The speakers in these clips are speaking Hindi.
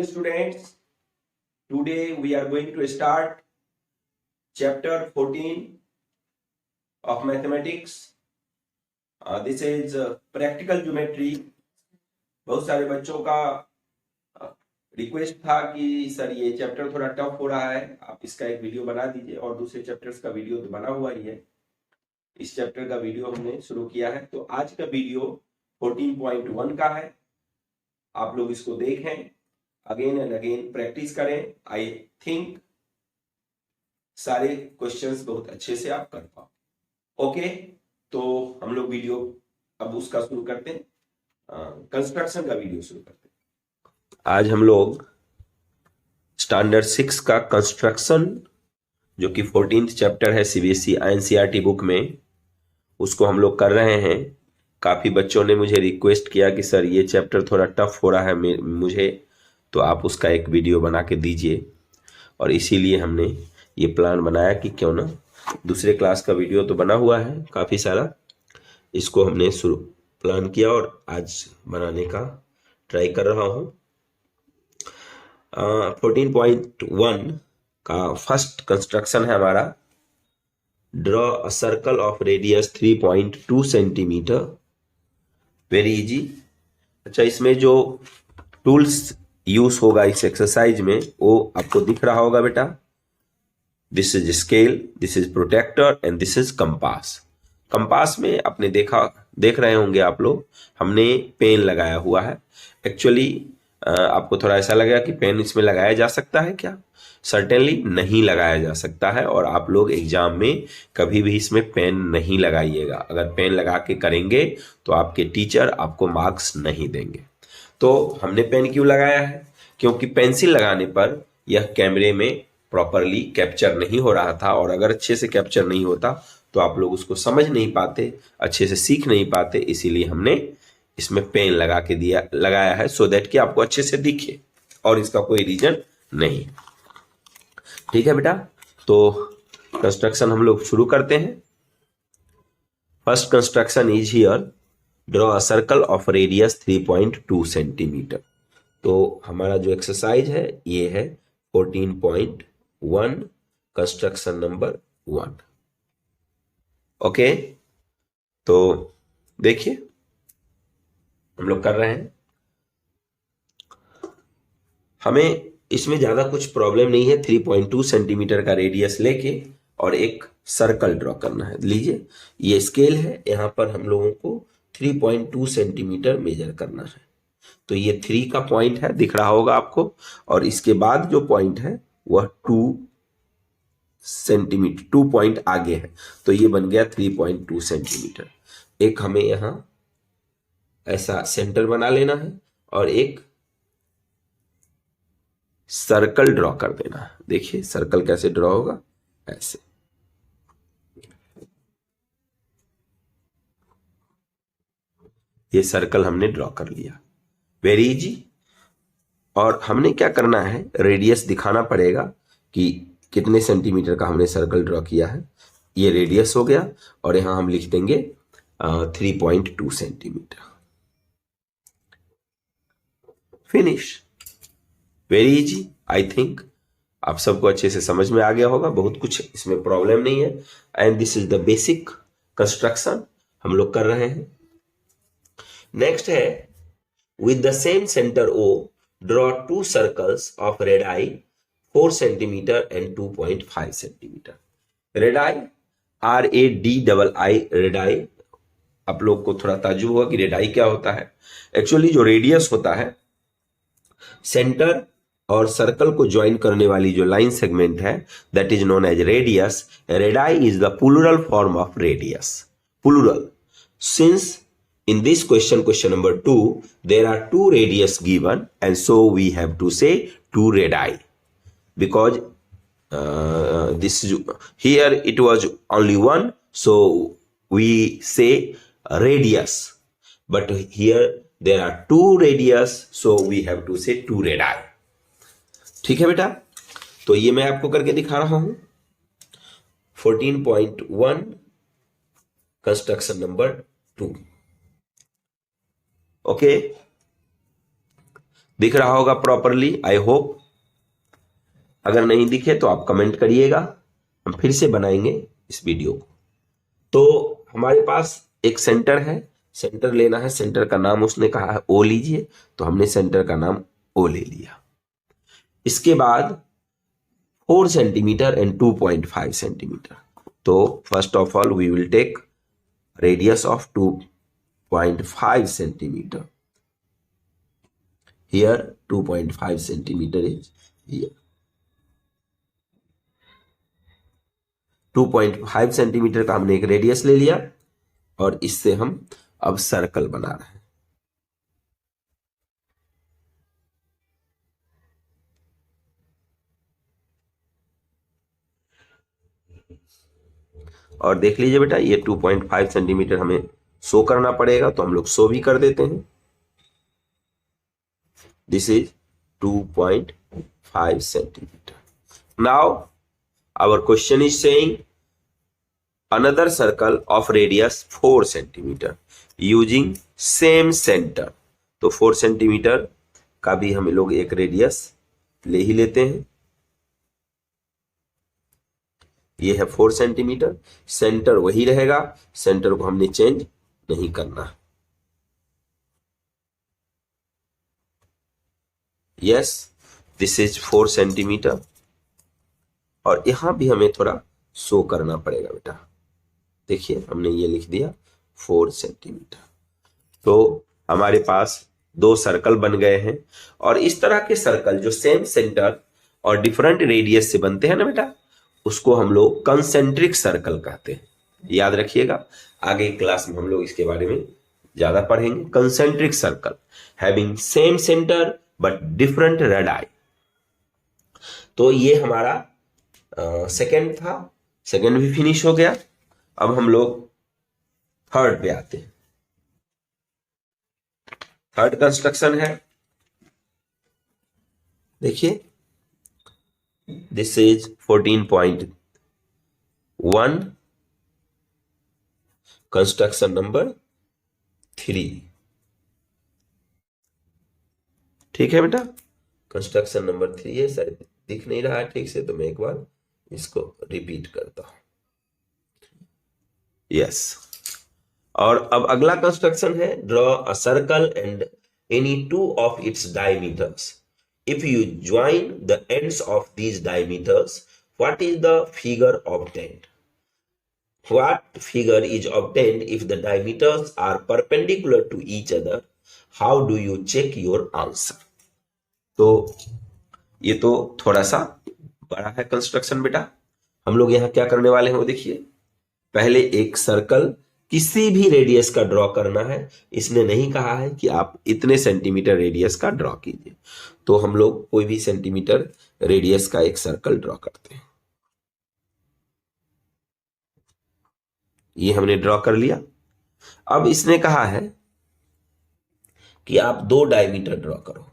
morning, students. Today we are going to start chapter 14 of mathematics. This is practical geometry. बहुत सारे बच्चों का रिक्वेस्ट था कि सर ये चैप्टर थोड़ा टफ हो रहा है, आप इसका एक वीडियो बना दीजिए। और दूसरे चैप्टर्स का वीडियो तो बना हुआ ही है, इस चैप्टर का वीडियो हमने शुरू किया है। तो आज का वीडियो 14.1 का है। आप लोग इसको देखें, अगेन एंड अगेन प्रैक्टिस करें। आई थिंक सारे क्वेश्चंस बहुत अच्छे से आप कर पाओ। ओके, तो हम लोग वीडियो अब उसका शुरू करते हैं, कंस्ट्रक्शन का वीडियो शुरू करते हैं। आज हम लोग स्टैंडर्ड 6 का कंस्ट्रक्शन, जो कि 14th चैप्टर है सीबीएसई एनसीईआरटी बुक में, उसको हम लोग कर रहे हैं। काफी बच्चों ने मुझे रिक्वेस्ट किया कि सर ये चैप्टर थोड़ा टफ हो रहा है मुझे, तो आप उसका एक वीडियो बना के दीजिए। और इसीलिए हमने ये प्लान बनाया कि क्यों ना, दूसरे क्लास का वीडियो तो बना हुआ है काफ़ी सारा, इसको हमने शुरू प्लान किया और आज बनाने का ट्राई कर रहा हूँ। 14.1 का फर्स्ट कंस्ट्रक्शन है हमारा, draw a circle of radius 3.2 centimetre. Very easy. अच्छा, इसमें जो टूल्स यूज होगा इस एक्सरसाइज में वो आपको दिख रहा होगा बेटा। This is scale, this is protractor and this is compass. Compass में आपने देख रहे होंगे आप लोग, हमने पेन लगाया हुआ है। एक्चुअली आपको थोड़ा ऐसा लगेगा कि पेन इसमें लगाया जा सकता है क्या? सर्टेनली नहीं लगाया जा सकता है, और आप लोग एग्जाम में कभी भी इसमें पेन नहीं लगाइएगा। अगर पेन लगा के करेंगे तो आपके टीचर आपको मार्क्स नहीं देंगे। तो हमने पेन क्यों लगाया है? क्योंकि पेंसिल लगाने पर यह कैमरे में प्रॉपरली कैप्चर नहीं हो रहा था, और अगर अच्छे से कैप्चर नहीं होता तो आप लोग उसको समझ नहीं पाते, अच्छे से सीख नहीं पाते। इसीलिए हमने इसमें पेन लगाया है, सो दैट कि आपको अच्छे से दिखे, और इसका कोई रीजन नहीं। ठीक है बेटा, तो कंस्ट्रक्शन हम लोग शुरू करते हैं। First construction is here, draw a circle of radius 3.2 centimetre. तो हमारा जो एक्सरसाइज है ये है 14.1 कंस्ट्रक्शन नंबर 1। ओके, तो देखिए हम लोग कर रहे हैं। हमें इसमें ज्यादा कुछ प्रॉब्लम नहीं है। 3.2 सेंटीमीटर का रेडियस लेके और एक सर्कल ड्रॉ करना है। लीजिए, ये स्केल है, यहां पर हम लोगों को 3.2 सेंटीमीटर मेजर करना है। तो ये 3 का पॉइंट है, दिख रहा होगा आपको, और इसके बाद जो पॉइंट है वह 2 सेंटीमीटर, 2 पॉइंट आगे है। तो ये बन गया 3.2 सेंटीमीटर। एक हमें यहां ऐसा सेंटर बना लेना है और एक सर्कल ड्रॉ कर देना है। देखिए सर्कल कैसे ड्रॉ होगा, ऐसे। ये सर्कल हमने ड्रॉ कर लिया, वेरी इजी। और हमने क्या करना है, रेडियस दिखाना पड़ेगा कि कितने सेंटीमीटर का हमने सर्कल ड्रॉ किया है। ये रेडियस हो गया, और यहां हम लिख देंगे 3.2 centimetre. Finish. Very easy. I think आप सबको अच्छे से समझ में आ गया होगा, बहुत कुछ इसमें प्रॉब्लम नहीं है। And this is the basic construction हम लोग कर रहे हैं। नेक्स्ट है, with the same centre O draw 2 circles of radii 4 centimetre and 2.5 centimetre. Radii, RADII, radii. आप लोग को थोड़ा ताज्जुब होगा कि रेडाई क्या होता है। एक्चुअली जो रेडियस होता है, सेंटर और सर्कल को ज्वाइन करने वाली जो लाइन सेगमेंट है, that is known as radius. Radii is the plural form of radius, plural. Since in this question number 2, there are 2 radius given, and so we have to say 2 radii, because this here it was only 1, so we say radius, but here there are 2 radius, so we have to say 2 radii. ठीक है बेटा, तो ये मैं आपको करके दिखा रहा हूं। 14.1 कंस्ट्रक्शन नंबर 2। Okay, दिख रहा होगा प्रॉपरली, आई होप। अगर नहीं दिखे तो आप कमेंट करिएगा, हम फिर से बनाएंगे इस वीडियो को। तो हमारे पास एक सेंटर है, सेंटर लेना है, सेंटर का नाम उसने कहा है ओ लीजिए, तो हमने सेंटर का नाम ओ ले लिया। इसके बाद 4 सेंटीमीटर एंड 2.5 सेंटीमीटर। तो first of all we will take radius of 2.5 centimetre. here 2.5 centimetre is here। 2.5 centimetre का हमने एक रेडियस ले लिया और इससे हम अब सर्कल बना रहे हैं। और देख लीजिए बेटा, ये 2.5 सेंटीमीटर हमें शो करना पड़ेगा, तो हम लोग शो भी कर देते हैं। This is 2.5 centimetre. Now our question is saying another circle of radius 4 centimetre using same center। तो 4 सेंटीमीटर का भी हम लोग एक रेडियस ले ही लेते हैं। ये है 4 सेंटीमीटर, सेंटर वही रहेगा, सेंटर को हमने चेंज नहीं करना। Yes, this is 4 centimetre. और यहां भी हमें थोड़ा शो करना पड़ेगा बेटा। देखिए हमने ये लिख दिया 4 सेंटीमीटर। तो हमारे पास 2 सर्कल बन गए हैं। और इस तरह के सर्कल जो सेम सेंटर और डिफरेंट रेडियस से बनते हैं ना बेटा, उसको हम लोग कंसेंट्रिक सर्कल कहते हैं। याद रखिएगा, आगे क्लास में हम लोग इसके बारे में ज्यादा पढ़ेंगे। Concentric circle having same centre but different radii. तो ये हमारा सेकंड था, सेकंड भी फिनिश हो गया। अब हम लोग थर्ड पे आते हैं। थर्ड कंस्ट्रक्शन है, देखिए दिस इज 14.1 कंस्ट्रक्शन नंबर 3। ठीक है बेटा, कंस्ट्रक्शन नंबर 3 है। शायद दिख नहीं रहा है ठीक से, तो मैं एक बार इसको रिपीट करता हूं। यस, और अब अगला कंस्ट्रक्शन है, draw a circle and any 2 of its diameters. If you join the ends of these diameters, what is the figure obtained? What figure is obtained if the diameters are perpendicular to each other? How do you check your answer? तो ये तो थोड़ा सा बड़ा है कंस्ट्रक्शन बेटा। हम लोग यहां क्या करने वाले हैं वो देखिए। पहले एक सर्कल किसी भी रेडियस का ड्रॉ करना है। इसने नहीं कहा है कि आप इतने सेंटीमीटर रेडियस का ड्रॉ कीजिए, तो हम लोग कोई भी सेंटीमीटर रेडियस का एक सर्कल ड्रॉ करते हैं। ये हमने ड्रॉ कर लिया। अब इसने कहा है कि आप 2 डायमीटर ड्रॉ करो।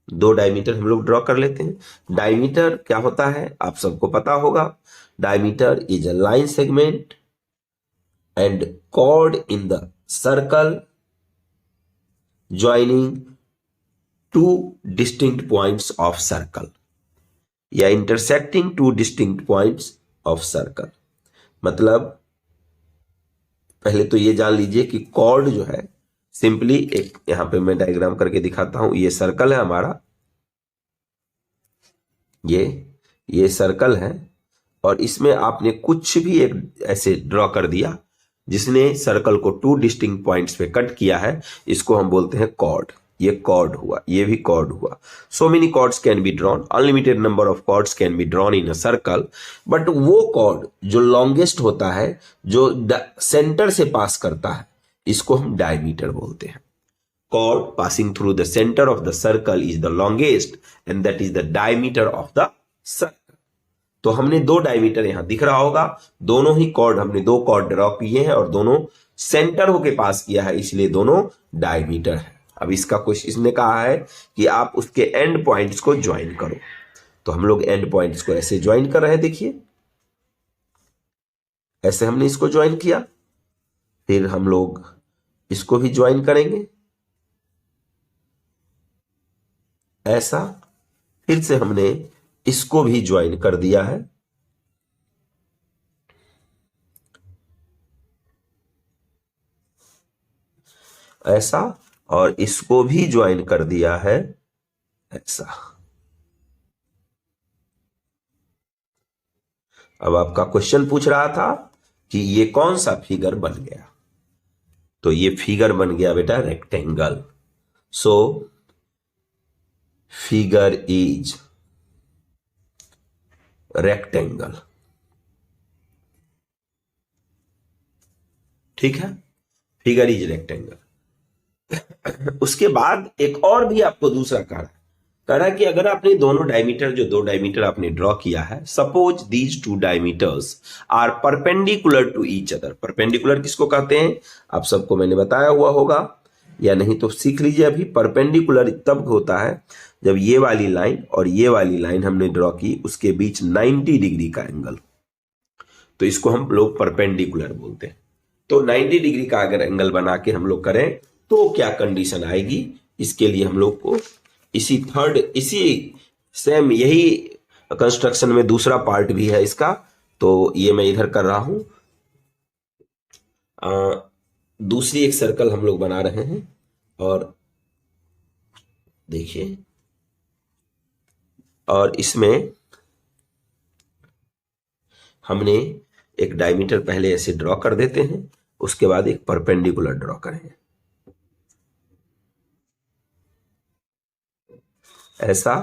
2 डायमीटर हम लोग ड्रॉ कर लेते हैं। डायमीटर क्या होता है आप सबको पता होगा। Diameter is a line segment and chord in the circle joining 2 distinct points of circle या intersecting 2 distinct points of circle। मतलब पहले तो ये जान लीजिए कि कॉर्ड जो है, सिंपली एक यहां पे मैं डायग्राम करके दिखाता हूं। ये सर्कल है हमारा, ये सर्कल है, और इसमें आपने कुछ भी एक ऐसे ड्रॉ कर दिया जिसने सर्कल को 2 डिस्टिंक्ट पॉइंट्स पे कट किया है, इसको हम बोलते हैं कॉर्ड। ये कॉर्ड हुआ, ये भी कॉर्ड हुआ। So many chords can be drawn, unlimited number of chords can be drawn in a circle, but वो कॉर्ड जो लॉन्गेस्ट होता है, जो सेंटर से पास करता है, इसको हम डायमीटर बोलते हैं। chord passing through the center of the circle is the longest and that is the diameter of the circle। तो हमने 2 डायमीटर यहां दिख रहा होगा। दोनों ही कॉर्ड, हमने 2 कॉर्ड ड्रॉ किए हैं और दोनों सेंटर होके पास किया है, इसलिए दोनों डायमीटर है। अब इसका कुछ इसने कहा है कि आप उसके एंड पॉइंट्स को ज्वाइन करो। तो हम लोग एंड पॉइंट्स को ऐसे ज्वाइन कर रहे हैं, देखिए ऐसे हमने इसको ज्वाइन किया, फिर हम लोग इसको भी ज्वाइन करेंगे। ऐसा, फिर से हमने इसको भी ज्वाइन कर दिया है, ऐसा, और इसको भी ज्वाइन कर दिया है ऐसा। अब आपका क्वेश्चन पूछ रहा था कि ये कौन सा फिगर बन गया, तो ये फिगर बन गया बेटा rectangle. So figure is rectangle. ठीक है, फिगर इज रेक्टेंगल। उसके बाद एक और भी आपको दूसरा कह रहा है कि अगर आपने दोनों डायमीटर, जो दो डायमीटर आपने ड्रॉ किया है, suppose these two diameters are perpendicular to each other. Perpendicular किसको कहते हैं आप सबको मैंने बताया हुआ होगा, या नहीं तो सीख लीजिए अभी। परपेंडिकुलर तब होता है जब ये वाली लाइन और ये वाली लाइन हमने ड्रॉ की, उसके बीच 90 डिग्री का एंगल, तो इसको हम लोग परपेंडिकुलर बोलते हैं। तो 90 डिग्री का अगर एंगल बना के हम लोग करें तो क्या कंडीशन आएगी, इसके लिए हम लोग को इसी सेम यही कंस्ट्रक्शन में दूसरा पार्ट भी है इसका, तो ये मैं इधर कर रहा हूं। दूसरी एक सर्कल हम लोग बना रहे हैं, और देखिए, और इसमें हमने एक डायमीटर पहले ऐसे ड्रॉ कर देते हैं, उसके बाद एक परपेंडिकुलर ड्रॉ करेंगे ऐसा।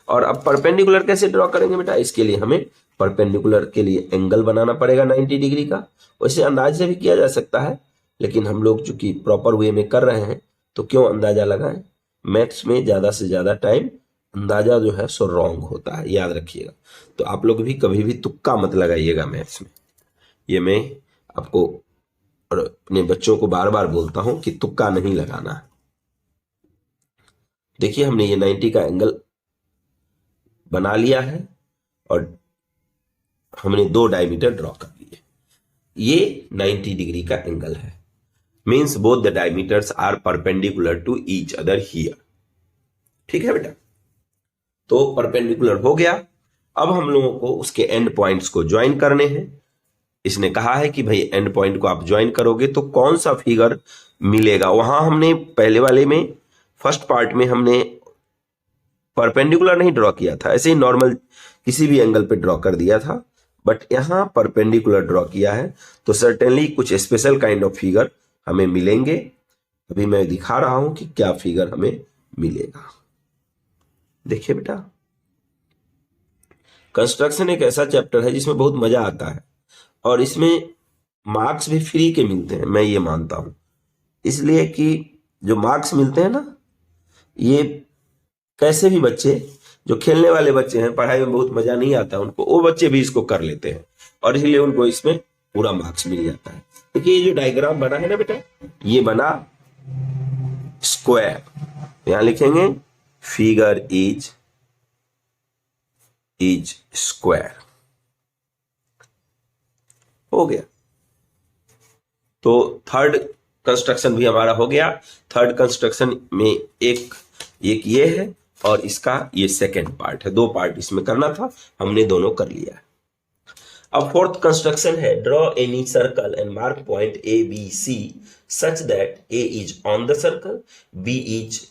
और अब परपेंडिकुलर कैसे ड्रॉ करेंगे बेटा, इसके लिए हमें परपेंडिकुलर के लिए एंगल बनाना पड़ेगा 90 डिग्री का। वैसे अंदाज से भी किया जा सकता है, लेकिन हम लोग चूंकि प्रॉपर वे में कर रहे हैं तो क्यों अंदाजा लगाएं। मैथ्स में ज्यादा से ज्यादा टाइम अंदाजा जो है सो रॉन्ग होता है, याद रखिएगा। तो आप लोग भी कभी भी तुक्का मत लगाइएगा मैथ्स में, ये मैं आपको और अपने बच्चों को बार बार बोलता हूं कि तुक्का नहीं लगाना है। देखिए हमने ये 90 का एंगल बना लिया है, और हमने दो डायमीटर ड्रॉ कर लिए। ये 90 डिग्री का एंगल है, means both the diameters are perpendicular to each other here. ठीक है बेटा, तो परपेंडिकुलर हो गया। अब हम लोगों को उसके एंड पॉइंट्स को ज्वाइन करने हैं। इसने कहा है कि भाई एंड पॉइंट को आप ज्वाइन करोगे तो कौन सा फिगर मिलेगा। वहां हमने पहले वाले में, फर्स्ट पार्ट में हमने परपेंडिकुलर नहीं ड्रॉ किया था, ऐसे ही नॉर्मल किसी भी एंगल पे ड्रॉ कर दिया था, बट यहां परपेंडिकुलर ड्रॉ किया है, तो सर्टेनली कुछ स्पेशल काइंड ऑफ फिगर हमें मिलेंगे। अभी मैं दिखा रहा हूं कि क्या फिगर हमें मिलेगा। देखिए बेटा, कंस्ट्रक्शन एक ऐसा चैप्टर है जिसमें बहुत मजा आता है, और इसमें मार्क्स भी फ्री के मिलते हैं, मैं ये मानता हूं। इसलिए कि जो मार्क्स मिलते हैं ना, ये कैसे भी बच्चे जो खेलने वाले बच्चे हैं, पढ़ाई में बहुत मजा नहीं आता उनको, वो बच्चे भी इसको कर लेते हैं, और इसलिए उनको इसमें पूरा मार्क्स मिल जाता है। देखिए ये जो डायग्राम बना है ना बेटा, ये बना स्क्वायर। यहां लिखेंगे फिगर इज स्क्वायर। हो गया, तो थर्ड कंस्ट्रक्शन भी हमारा हो गया। थर्ड कंस्ट्रक्शन में एक ये है, और इसका ये सेकेंड पार्ट है। दो पार्ट इसमें करना था, हमने दोनों कर लिया। अब फोर्थ कंस्ट्रक्शन है, draw any circle and mark point A B C such that A is on the circle, B is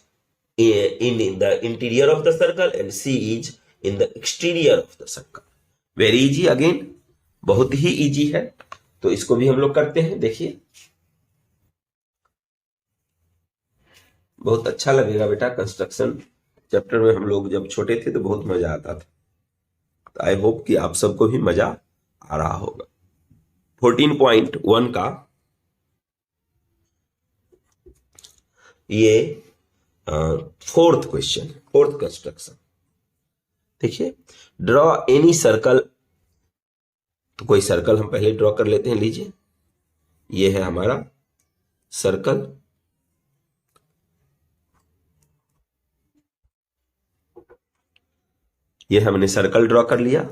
in the interior of the circle and C is in the exterior of the circle. Very easy again, बहुत ही इजी है, तो इसको भी हम लोग करते हैं। देखिए बहुत अच्छा लगेगा बेटा, कंस्ट्रक्शन चैप्टर में हम लोग जब छोटे थे तो बहुत मजा आता था, तो आई होप कि आप सबको भी मजा आ रहा होगा। 14.1 का ये फोर्थ क्वेश्चन, फोर्थ कंस्ट्रक्शन। देखिए, ड्रॉ एनी सर्कल, तो कोई सर्कल हम पहले ड्रॉ कर लेते हैं। लीजिए ये है हमारा सर्कल, ये हमने सर्कल ड्रॉ कर लिया।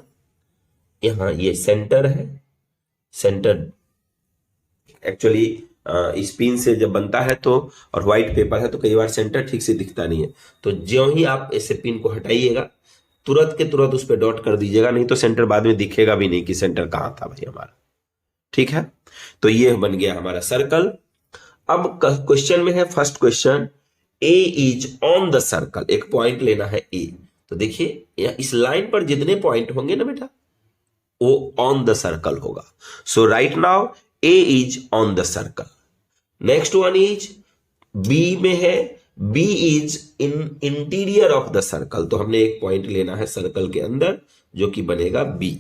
यहां ये सेंटर है, सेंटर एक्चुअली इस पिन से जब बनता है तो, और व्हाइट पेपर है तो कई बार सेंटर ठीक से दिखता नहीं है। तो ज्यों ही आप ऐसे पिन को हटाइएगा तुरंत के तुरंत उस पर डॉट कर दीजिएगा, नहीं तो सेंटर बाद में दिखेगा भी नहीं कि सेंटर कहां था भाई हमारा। ठीक है, तो ये बन गया हमारा सर्कल। अब क्वेश्चन में है first question, A is on the circle, एक पॉइंट लेना है ए। तो देखिए इस लाइन पर जितने पॉइंट होंगे ना बेटा वो ऑन द सर्कल होगा। So right now A is on the circle. Next one is B में है, B is in interior of the circle, तो हमने एक पॉइंट लेना है सर्कल के अंदर जो कि बनेगा बी।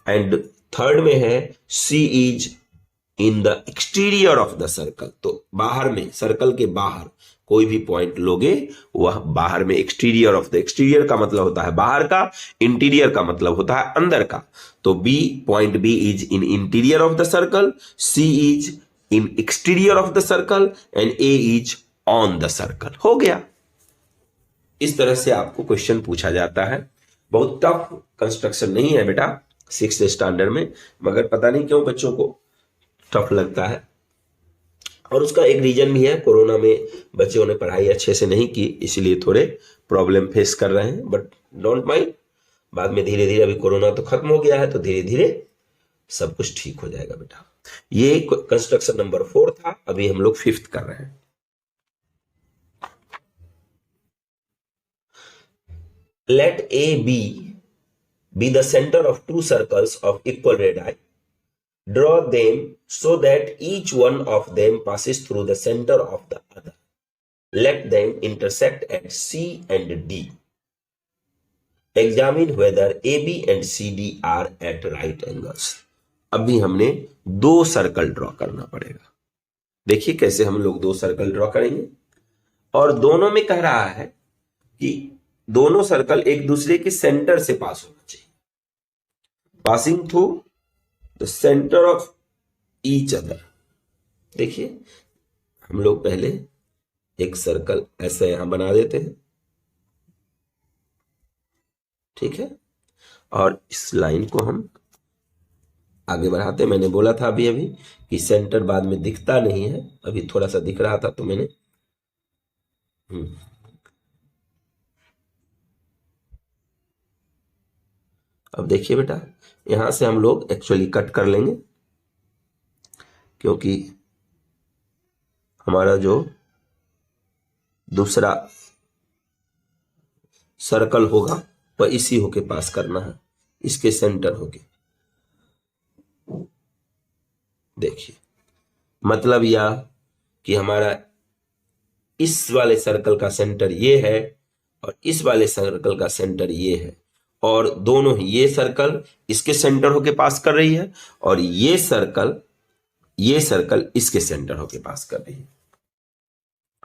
एंड थर्ड में है C is in the exterior of the circle, तो बाहर में, सर्कल के बाहर कोई भी पॉइंट लोगे वह बाहर में, एक्सटीरियर ऑफ द, एक्सटीरियर का मतलब होता है बाहर का, इंटीरियर का मतलब होता है अंदर का। तो B, point B is in interior of the circle, C is in exterior of the circle and A is on the circle. हो गया। इस तरह से आपको क्वेश्चन पूछा जाता है। बहुत टफ कंस्ट्रक्शन नहीं है बेटा 6th स्टैंडर्ड में, मगर पता नहीं क्यों बच्चों को टफ लगता है। और उसका एक रीजन भी है, कोरोना में बच्चों ने पढ़ाई अच्छे से नहीं की, इसलिए थोड़े प्रॉब्लम फेस कर रहे हैं, बट डोंट माइंड, बाद में धीरे धीरे, अभी कोरोना तो खत्म हो गया है तो धीरे धीरे सब कुछ ठीक हो जाएगा बेटा। ये कंस्ट्रक्शन नंबर 4 था, अभी हम लोग 5th कर रहे हैं। Let A B the centre of 2 circles of equal radius, draw them so that each one of them passes through the center of the other. Let them intersect at C and D. Examine whether AB and CD are at right angles. अभी हमने 2 सर्कल ड्रॉ करना पड़ेगा। देखिए कैसे हम लोग 2 सर्कल ड्रॉ करेंगे, और दोनों में कह रहा है कि दोनों सर्कल एक दूसरे के सेंटर से पास होना चाहिए, passing through the centre of each other. देखिए हम लोग पहले एक सर्कल ऐसा यहां बना देते हैं, ठीक है, और इस लाइन को हम आगे बढ़ाते हैं। मैंने बोला था अभी अभी कि सेंटर बाद में दिखता नहीं है, अभी थोड़ा सा दिख रहा था तो मैंने अब देखिए बेटा यहां से हम लोग एक्चुअली कट कर लेंगे, क्योंकि हमारा जो दूसरा सर्कल होगा वह इसी होके पास करना है, इसके सेंटर होके। देखिए मतलब यह कि हमारा इस वाले सर्कल का सेंटर ये है और इस वाले सर्कल का सेंटर ये है, और दोनों ही, ये सर्कल इसके सेंटर होके पास कर रही है और ये सर्कल इसके सेंटर होके पास कर रही है।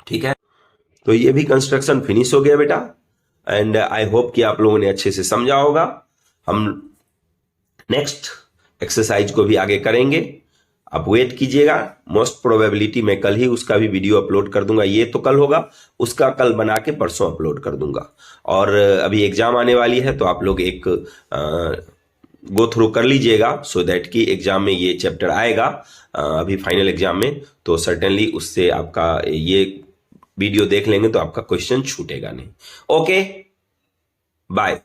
ठीक है, तो ये भी कंस्ट्रक्शन फिनिश हो गया बेटा, एंड आई होप कि आप लोगों ने अच्छे से समझा होगा। हम नेक्स्ट एक्सरसाइज को भी आगे करेंगे, आप वेट कीजिएगा। मोस्ट प्रोबेबिलिटी मैं कल ही उसका भी वीडियो अपलोड कर दूंगा, ये तो कल होगा, उसका कल बना के परसों अपलोड कर दूंगा। और अभी एग्जाम आने वाली है तो आप लोग एक गो थ्रू कर लीजिएगा, सो दैट कि एग्जाम में ये चैप्टर आएगा अभी फाइनल एग्जाम में, तो सर्टेनली उससे आपका ये वीडियो देख लेंगे तो आपका क्वेश्चन छूटेगा नहीं। Okay, bye.